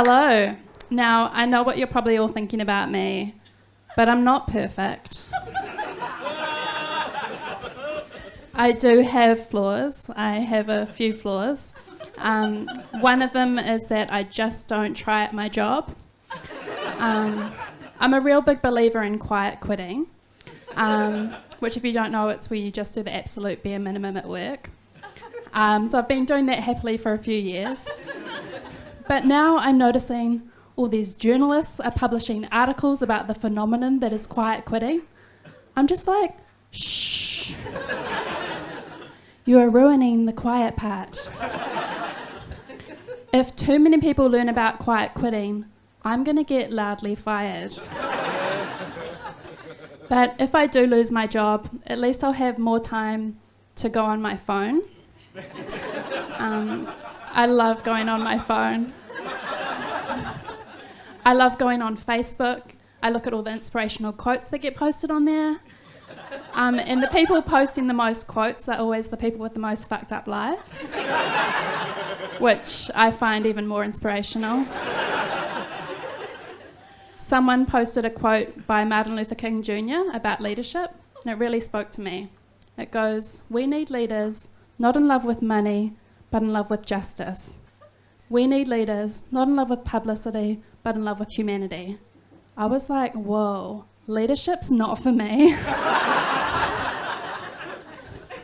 Hello. Now, I know what you're probably all thinking about me, but I'm not perfect. I do have flaws. I have a few flaws. One of them is that I just don't try at my job. I'm a real big believer in quiet quitting, which if you don't know, it's where you just do the absolute bare minimum at work. So I've been doing that happily for a few years. But now I'm noticing all these journalists are publishing articles about the phenomenon that is quiet quitting. I'm just like, shh. You are ruining the quiet part. If too many people learn about quiet quitting, I'm going to get loudly fired. But if I do lose my job, at least I'll have more time to go on my phone. I love going on my phone. I love going on Facebook. I look at all the inspirational quotes that get posted on there. And the people posting the most quotes are always the people with the most fucked up lives, which I find even more inspirational. Someone posted a quote by Martin Luther King Jr. about leadership, and it really spoke to me. It goes, "We need leaders not in love with money, but in love with justice. We need leaders not in love with publicity, but in love with humanity." I was like, whoa, leadership's not for me.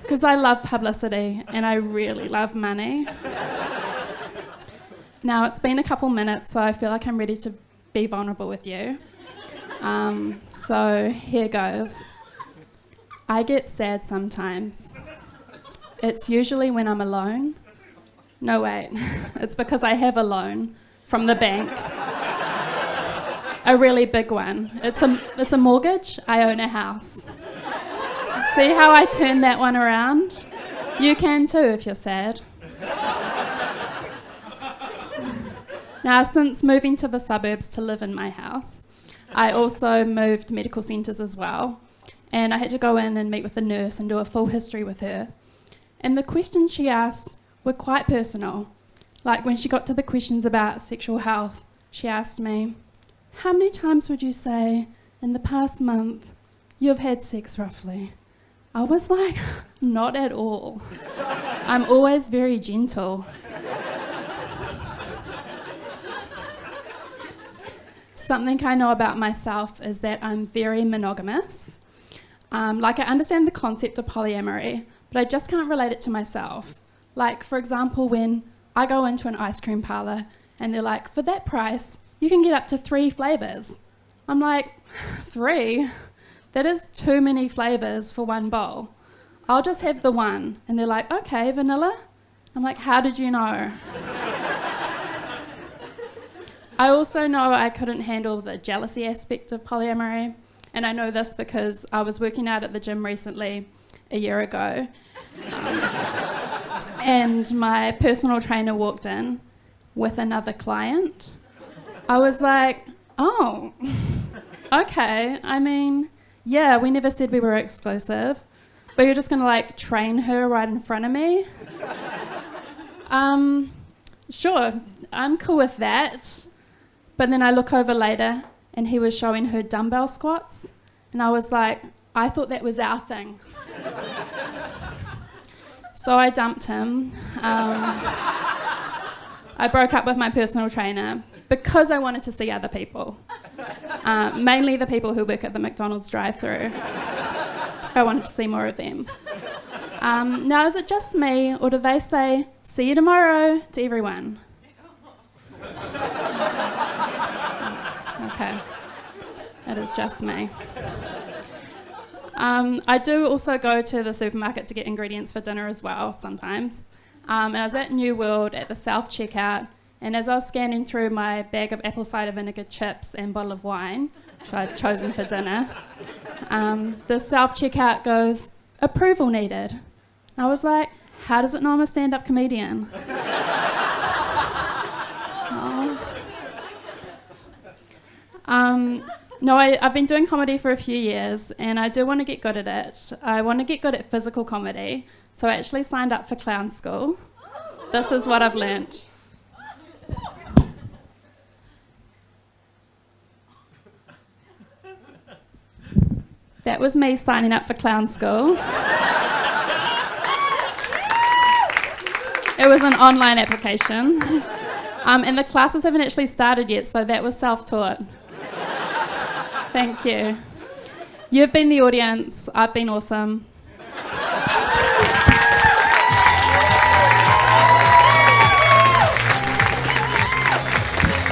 Because I love publicity and I really love money. Now, it's been a couple minutes, so I feel like I'm ready to be vulnerable with you. So here goes. I get sad sometimes. It's usually when I'm alone. No, wait. It's because I have a loan from the bank. A really big one. It's a mortgage. I own a house. See how I turned that one around? You can too if you're sad. Now, since moving to the suburbs to live in my house, I also moved medical centres as well. And I had to go in and meet with the nurse and do a full history with her. And the questions she asked were quite personal. Like when she got to the questions about sexual health, she asked me, "How many times would you say in the past month you've had sex roughly?" I was like, not at all. I'm always very gentle. Something I know about myself is that I'm very monogamous. I understand the concept of polyamory, but I just can't relate it to myself. Like, for example, when I go into an ice cream parlour and they're like, "For that price, you can get up to 3 flavours." I'm like, 3? That is too many flavours for one bowl. I'll just have the one. And they're like, "Okay, vanilla?" I'm like, "How did you know?" I also know I couldn't handle the jealousy aspect of polyamory. And I know this because I was working out at the gym recently, a year ago. And my personal trainer walked in with another client. I was like, oh, okay. I mean, yeah, we never said we were exclusive, but you're just gonna train her right in front of me? Sure, I'm cool with that. But then I look over later and he was showing her dumbbell squats. And I was like, I thought that was our thing. So I dumped him. I broke up with my personal trainer because I wanted to see other people. Mainly the people who work at the McDonald's drive-thru. I wanted to see more of them. Now, is it just me, or do they say, "See you tomorrow" to everyone? Okay, it is just me. I do also go to the supermarket to get ingredients for dinner as well sometimes. And I was at New World at the self-checkout, and as I was scanning through my bag of apple cider vinegar chips and bottle of wine, which I'd chosen for dinner, the self-checkout goes, "Approval needed." I was like, how does it know I'm a stand-up comedian? No, I've been doing comedy for a few years and I do want to get good at it. I want to get good at physical comedy, so I actually signed up for clown school. This is what I've learnt. That was me signing up for clown school. It was an online application. And the classes haven't actually started yet, so that was self-taught. Thank you. You've been the audience. I've been awesome.